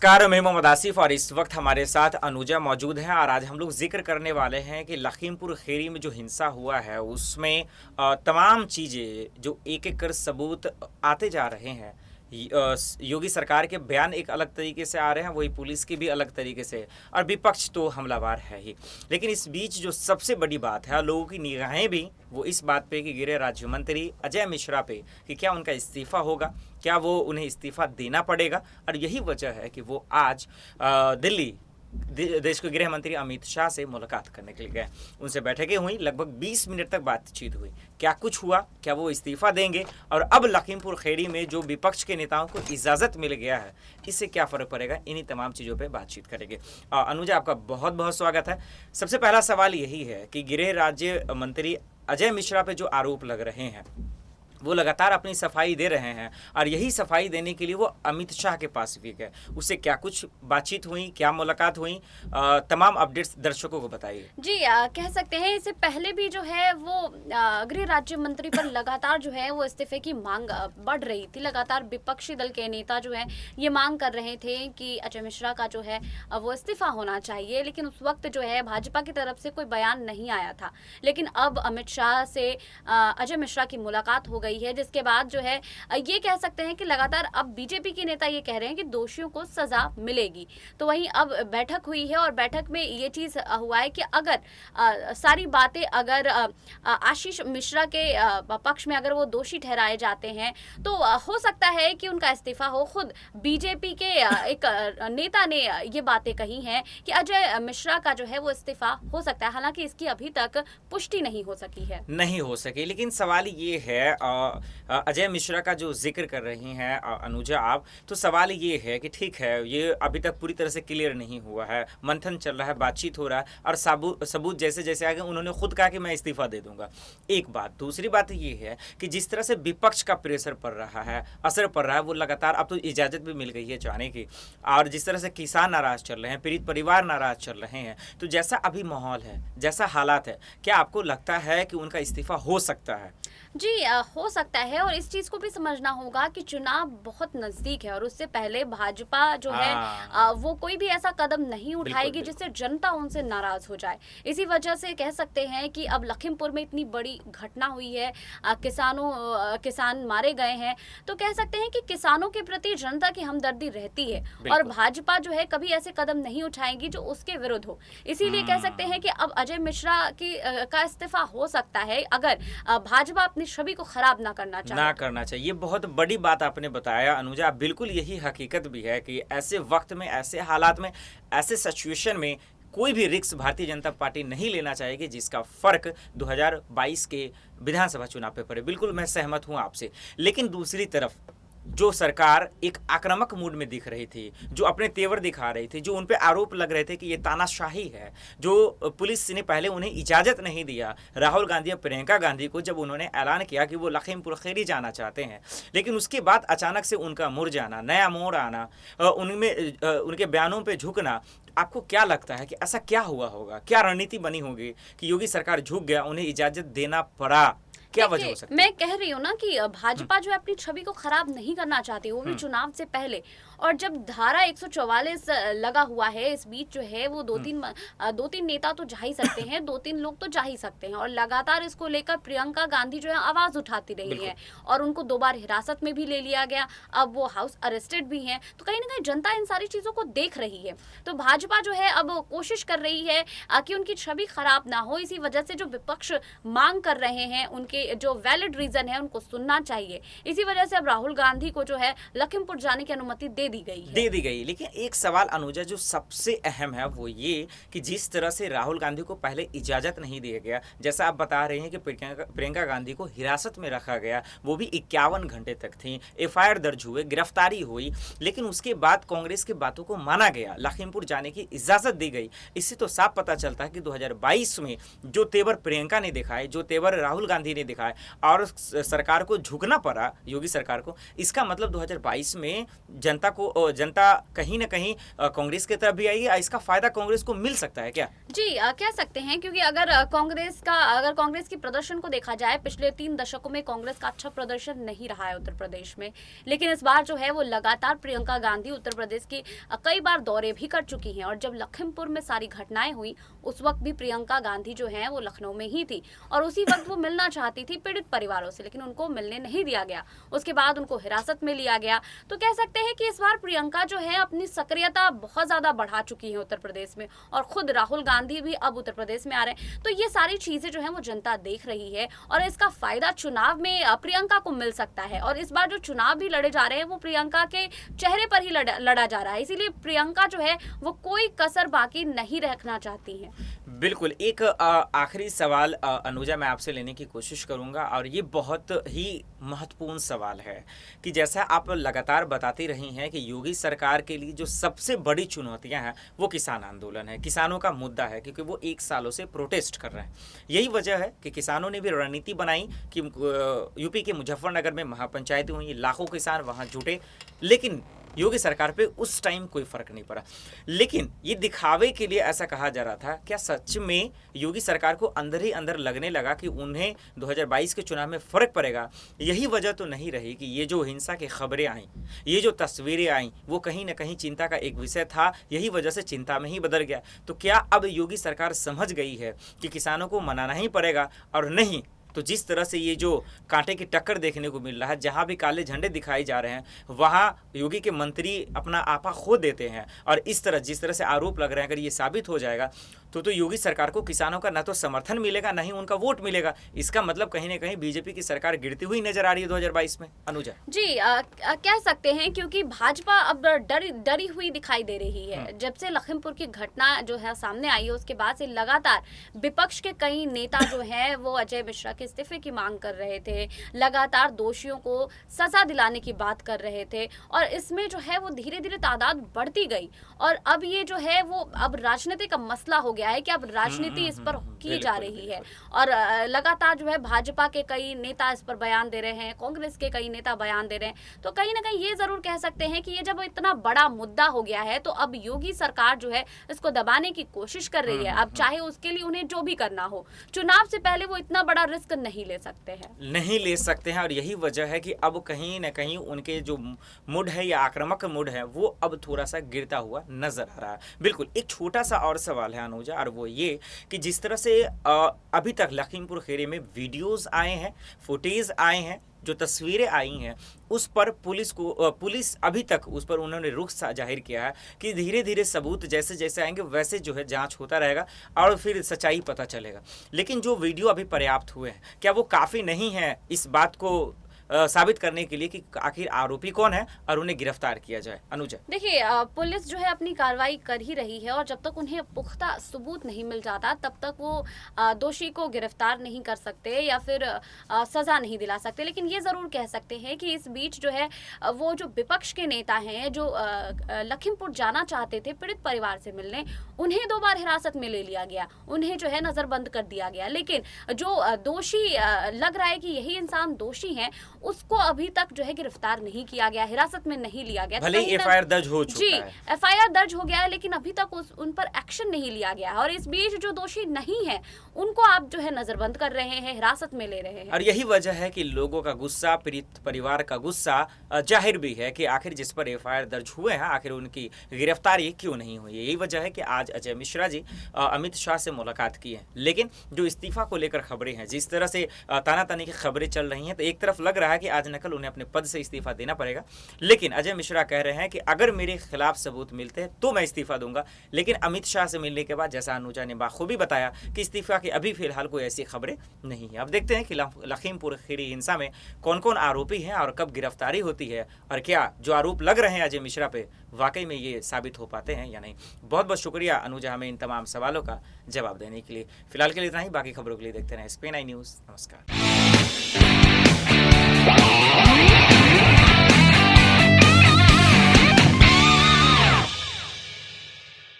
नमस्कार, मैं मोहम्मद आसिफ और इस वक्त हमारे साथ अनुजा मौजूद हैं और आज हम लोग जिक्र करने वाले हैं कि लखीमपुर खीरी में जो हिंसा हुआ है उसमें तमाम चीज़ें जो एक एक कर सबूत आते जा रहे हैं। योगी सरकार के बयान एक अलग तरीके से आ रहे हैं, वही पुलिस की भी अलग तरीके से, और विपक्ष तो हमलावर है ही। लेकिन इस बीच जो सबसे बड़ी बात है, लोगों की निगाहें भी वो इस बात पे कि गृह राज्य मंत्री अजय मिश्रा पे कि क्या उनका इस्तीफा होगा, क्या वो उन्हें इस्तीफा देना पड़ेगा। और यही वजह है कि वो आज दिल्ली देश के गृह मंत्री अमित शाह से मुलाकात करने के लिए गए। उनसे बैठकें हुई, लगभग 20 मिनट तक बातचीत हुई। क्या कुछ हुआ, क्या वो इस्तीफा देंगे, और अब लखीमपुर खीरी में जो विपक्ष के नेताओं को इजाज़त मिल गया है इससे क्या फ़र्क पड़ेगा, इन्हीं तमाम चीज़ों पे बातचीत करेंगे। अनुजा, आपका बहुत बहुत स्वागत है। सबसे पहला सवाल यही है कि गृह राज्य मंत्री अजय मिश्रा पे जो आरोप लग रहे हैं वो लगातार अपनी सफाई दे रहे हैं, और यही सफाई देने के लिए वो अमित शाह के पास भी गए। उससे क्या कुछ बातचीत हुई, क्या मुलाकात हुई, तमाम अपडेट्स दर्शकों को बताइए। जी कह सकते हैं इससे पहले भी जो है वो गृह राज्य मंत्री पर लगातार जो है वो इस्तीफे की मांग बढ़ रही थी। लगातार विपक्षी दल के नेता जो है ये मांग कर रहे थे कि अजय मिश्रा का जो है वो इस्तीफा होना चाहिए, लेकिन उस वक्त जो है भाजपा की तरफ से कोई बयान नहीं आया था। लेकिन अब अमित शाह से अजय मिश्रा की मुलाकात हो गई है, जिसके बाद जो है ये कह सकते हैं कि लगातार अब बीजेपी के नेता ये कह रहे हैं कि दोषियों को सजा मिलेगी। तो वहीं अब बैठक हुई है और बैठक में ये चीज़ हुआ है कि अगर सारी बातें अगर आशीष मिश्रा के पक्ष में अगर वो दोषी ठहराए जाते हैं तो हो सकता है कि उनका इस्तीफा हो। खुद बीजेपी के एक नेता ने ये बातें कही हैं कि अजय मिश्रा का जो है वो इस्तीफा हो सकता है। हालांकि इसकी अभी तक पुष्टि नहीं हो सकी है, नहीं हो सकी। लेकिन सवाल ये है, अजय मिश्रा का जो जिक्र कर रही हैं अनुजा आप, तो सवाल ये है कि ठीक है, ये अभी तक पूरी तरह से क्लियर नहीं हुआ है, मंथन चल रहा है, बातचीत हो रहा है, और सबूत जैसे जैसे आ गए उन्होंने खुद कहा कि मैं इस्तीफा दे दूंगा। एक बात। दूसरी बात ये है कि जिस तरह से विपक्ष का प्रेशर पड़ रहा है, असर पड़ रहा है, वो लगातार, अब तो इजाज़त भी मिल गई है जाने की, और जिस तरह से किसान नाराज चल रहे हैं, पीड़ित परिवार नाराज चल रहे हैं, तो जैसा अभी माहौल है, जैसा हालात है, क्या आपको लगता है कि उनका इस्तीफा हो सकता है? जी हो सकता है। और इस चीज़ को भी समझना होगा कि चुनाव बहुत नज़दीक है और उससे पहले भाजपा जो है वो कोई भी ऐसा कदम नहीं उठाएगी जिससे जनता उनसे नाराज़ हो जाए। इसी वजह से कह सकते हैं कि अब लखीमपुर में इतनी बड़ी घटना हुई है, किसान मारे गए हैं, तो कह सकते हैं कि किसानों के प्रति जनता की हमदर्दी रहती है और भाजपा जो है कभी ऐसे कदम नहीं उठाएगी जो उसके विरुद्ध हो। इसीलिए कह सकते हैं कि अब अजय मिश्रा का इस्तीफा हो सकता है अगर भाजपा अपनी छवि को खराब ना करना चाहिए। ये बहुत बड़ी बात आपने बताया अनुजा। बिल्कुल यही हकीकत भी है कि ऐसे वक्त में, ऐसे हालात में, ऐसे सिचुएशन में कोई भी रिस्क भारतीय जनता पार्टी नहीं लेना चाहेगी जिसका फर्क 2022 के विधानसभा चुनाव पे पड़े। बिल्कुल मैं सहमत हूं आपसे। लेकिन दूसरी तरफ जो सरकार एक आक्रामक मूड में दिख रही थी, जो अपने तेवर दिखा रही थी, जो उन पे आरोप लग रहे थे कि ये तानाशाही है, जो पुलिस ने पहले उन्हें इजाज़त नहीं दिया, राहुल गांधी और प्रियंका गांधी को, जब उन्होंने ऐलान किया कि वो लखीमपुर खीरी जाना चाहते हैं, लेकिन उसके बाद अचानक से उनका मुड़ जाना, नया मोड़ आना, उनमें उनके बयानों पर झुकना, आपको क्या लगता है कि ऐसा क्या हुआ होगा, क्या रणनीति बनी होगी कि योगी सरकार झुक गया, उन्हें इजाज़त देना पड़ा? क्या वजह हो सकती है? मैं कह रही हूँ ना कि भाजपा जो है अपनी छवि को खराब नहीं करना चाहती, वो भी चुनाव से पहले। और जब धारा 144 लगा हुआ है, इस बीच जो है वो दो तीन नेता तो जा ही सकते हैं, 2-3 लोग तो जा ही सकते हैं, और लगातार इसको लेकर प्रियंका गांधी जो है आवाज उठाती रही है और उनको 2 बार हिरासत में भी ले लिया गया, अब वो हाउस अरेस्टेड भी हैं। तो कहीं ना कहीं जनता इन सारी चीजों को देख रही है, तो भाजपा जो है अब कोशिश कर रही है कि उनकी छवि खराब ना हो। इसी वजह से जो विपक्ष मांग कर रहे हैं, उनके जो वैलिड रीजन है उनको सुनना चाहिए। इसी वजह से अब राहुल गांधी को जो है लखीमपुर जाने की अनुमति दे दी गई। लेकिन एक सवाल अनुजा जो सबसे अहम है वो ये कि जिस तरह से राहुल गांधी को पहले इजाजत नहीं दिया गया, जैसा आप बता रहे हैं कि प्रियंका गांधी को हिरासत में रखा गया, वो भी 51 घंटे तक थी, एफआईआर दर्ज हुए, गिरफ्तारी हुई, लेकिन उसके बाद कांग्रेस की बातों को माना गया, लखीमपुर जाने की इजाजत दी गई। इससे तो साफ पता चलता है कि 2022 में जो तेवर प्रियंका ने दिखाए, जो तेवर राहुल गांधी ने दिखाए, और सरकार को झुकना पड़ा, योगी सरकार को, इसका मतलब 2022 में जनता जनता कहीं ना कहीं कांग्रेस की तरफ भी आई है, इसका फायदा कांग्रेस को मिल सकता है क्या? जी कह सकते हैं, क्योंकि अगर कांग्रेस की प्रदर्शन को देखा जाए, पिछले 3 दशकों में कांग्रेस का अच्छा प्रदर्शन नहीं रहा है उत्तर प्रदेश में, लेकिन इस बार जो है वो लगातार प्रियंका गांधी उत्तर प्रदेश की कई बार दौरे भी कर चुकी हैं। और जब लखीमपुर में सारी घटनाएं हुई उस वक्त भी प्रियंका गांधी जो है वो लखनऊ में ही थी, और उसी वक्त वो मिलना चाहती थी पीड़ित परिवारों से, लेकिन उनको मिलने नहीं दिया गया। उसके बाद उनको हिरासत में लिया गया। तो कह सकते हैं कि इस बार प्रियंका जो है अपनी सक्रियता बहुत ज्यादा बढ़ा चुकी है उत्तर प्रदेश में, और खुद राहुल गांधी भी अब उत्तर प्रदेश में आ रहे हैं। तो ये सारी चीजें जो है वो जनता देख रही है, और इसका फायदा चुनाव में प्रियंका को मिल सकता है। और इस बार जो चुनाव भी लड़े जा रहे हैं वो प्रियंका के चेहरे पर ही लड़ा जा रहा है, इसीलिए प्रियंका जो है वो कोई कसर बाकी नहीं रखना चाहती है। बिल्कुल। एक आखिरी सवाल अनुजा मैं आपसे लेने की कोशिश करूंगा, और ये बहुत ही महत्वपूर्ण सवाल है कि जैसा आप लगातार बताती रही हैं कि योगी सरकार के लिए जो सबसे बड़ी चुनौतियां हैं वो किसान आंदोलन है, किसानों का मुद्दा है, क्योंकि वो 1 सालों से प्रोटेस्ट कर रहे हैं। यही वजह है कि किसानों ने भी रणनीति बनाई कि यूपी के मुजफ्फरनगर में महापंचायतें हुई, लाखों किसान वहां जुटे, लेकिन योगी सरकार पे उस टाइम कोई फर्क नहीं पड़ा। लेकिन ये दिखावे के लिए ऐसा कहा जा रहा था, क्या सच में योगी सरकार को अंदर ही अंदर लगने लगा कि उन्हें 2022 के चुनाव में फर्क पड़ेगा? यही वजह तो नहीं रही कि ये जो हिंसा की खबरें आई, ये जो तस्वीरें आई, वो कहीं ना कहीं चिंता का एक विषय था, यही वजह से चिंता में ही बदल गया। तो क्या अब योगी सरकार समझ गई है कि किसानों को मनाना ही पड़ेगा? और नहीं तो जिस तरह से ये जो कांटे की टक्कर देखने को मिल रहा है, जहां भी काले झंडे दिखाए जा रहे हैं वहां योगी के मंत्री अपना आपा खो देते हैं, और इस तरह जिस तरह से आरोप लग रहे हैं, अगर ये साबित हो जाएगा तो योगी सरकार को किसानों का न तो समर्थन मिलेगा, न ही उनका वोट मिलेगा। इसका मतलब कहीं ना कहीं बीजेपी की सरकार गिरती हुई नजर आ रही है 2022 में। अनुजा जी कह सकते हैं, क्योंकि भाजपा अब डरी हुई दिखाई दे रही है। जब से लखीमपुर की घटना जो है सामने आई है उसके बाद से लगातार विपक्ष के कई नेता जो हैं वो अजय मिश्रा के इस्तीफे की मांग कर रहे थे, लगातार दोषियों को सजा दिलाने की बात कर रहे थे, और इसमें जो है वो धीरे धीरे तादाद बढ़ती गई। और अब ये जो है वो अब राजनीति का मसला हो गया है कि अब राजनीति इस पर की जा रही है, और लगातार जो है भाजपा के कई नेता इस पर बयान दे रहे हैं, कांग्रेस के कई नेता बयान दे रहे हैं। तो कहीं ना कहीं ये जरूर कह सकते हैं कि ये जब इतना बड़ा मुद्दा हो गया है तो अब योगी सरकार जो है इसको दबाने की कोशिश कर रही है। अब चाहे उसके लिए उन्हें जो भी करना हो, चुनाव से पहले वो इतना बड़ा रिस्क नहीं ले सकते हैं, और यही वजह है कि अब कहीं ना कहीं उनके जो मूड है या आक्रामक मूड है वो अब थोड़ा सा गिरता हुआ नजर आ रहा है। बिल्कुल। एक छोटा सा और सवाल है अनुजा, और वो ये कि जिस तरह से अभी तक लखीमपुर खीरी में वीडियोस आए हैं, फुटेज आए हैं, जो तस्वीरें आई हैं, उस पर पुलिस अभी तक उस पर उन्होंने रुख जाहिर किया है कि धीरे धीरे सबूत जैसे जैसे आएंगे वैसे जो है जांच होता रहेगा और फिर सच्चाई पता चलेगा। लेकिन जो वीडियो अभी पर्याप्त हुए हैं, क्या वो काफ़ी नहीं है इस बात को साबित करने के लिए कि आखिर आरोपी कौन है और उन्हें गिरफ्तार किया जाए? अनुजा देखिए, पुलिस जो है अपनी कार्रवाई कर ही रही है, और जब तक उन्हें पुख्ता सबूत नहीं मिल जाता तब तक वो दोषी को गिरफ्तार नहीं कर सकते या फिर सजा नहीं दिला सकते। लेकिन ये ज़रूर कह सकते हैं कि इस बीच जो है वो जो विपक्ष के नेता हैं जो लखीमपुर जाना चाहते थे पीड़ित परिवार से मिलने, उन्हें 2 बार हिरासत में ले लिया गया, उन्हें जो है नज़रबंद कर दिया गया। लेकिन जो दोषी लग रहा है कि यही इंसान दोषी हैं, उसको अभी तक जो है गिरफ्तार नहीं किया गया, हिरासत में नहीं लिया गया। भले ही एफआईआर दर्ज हो चुका है। जी, एफआईआर दर्ज हो गया है, लेकिन अभी तक उन पर एक्शन नहीं लिया गया है। और इस बीच जो दोषी नहीं है उनको आप जो है नजरबंद कर रहे हैं, हिरासत में ले रहे हैं। और यही वजह है कि लोगों का गुस्सा, पीड़ित परिवार का गुस्सा जाहिर भी है कि आखिर जिस पर एफआईआर दर्ज हुए हैं आखिर उनकी गिरफ्तारी क्यों नहीं हुई। यही वजह है कि आज अजय मिश्रा जी अमित शाह से मुलाकात की है। लेकिन जो इस्तीफा को लेकर खबरें हैं, जिस तरह से तानातानी की खबरें चल रही हैं, तो एक तरफ लग रहा है कि आज नकल उन्हें अपने पद से इस्तीफा देना पड़ेगा। लेकिन अजय मिश्रा कह रहे हैं कि अगर मेरे खिलाफ सबूत मिलते हैं तो मैं इस्तीफा दूंगा। लेकिन अमित शाह से मिलने के बाद, जैसा अनुजा ने बाखूबी बताया, कि इस्तीफा की अभी फिलहाल कोई ऐसी खबरें नहीं है। अब देखते हैं कि लखीमपुर खीरी हिंसा में कौन कौन आरोपी हैं और कब गिरफ्तारी होती है, और क्या जो आरोप लग रहे हैं अजय मिश्रा पे वाकई में ये साबित हो पाते हैं या नहीं। बहुत बहुत शुक्रिया अनुजा हमें इन तमाम सवालों का जवाब देने के लिए। फिलहाल के लिए इतना ही, बाकी खबरों के लिए देखते रहें SPN न्यूज़। नमस्कार।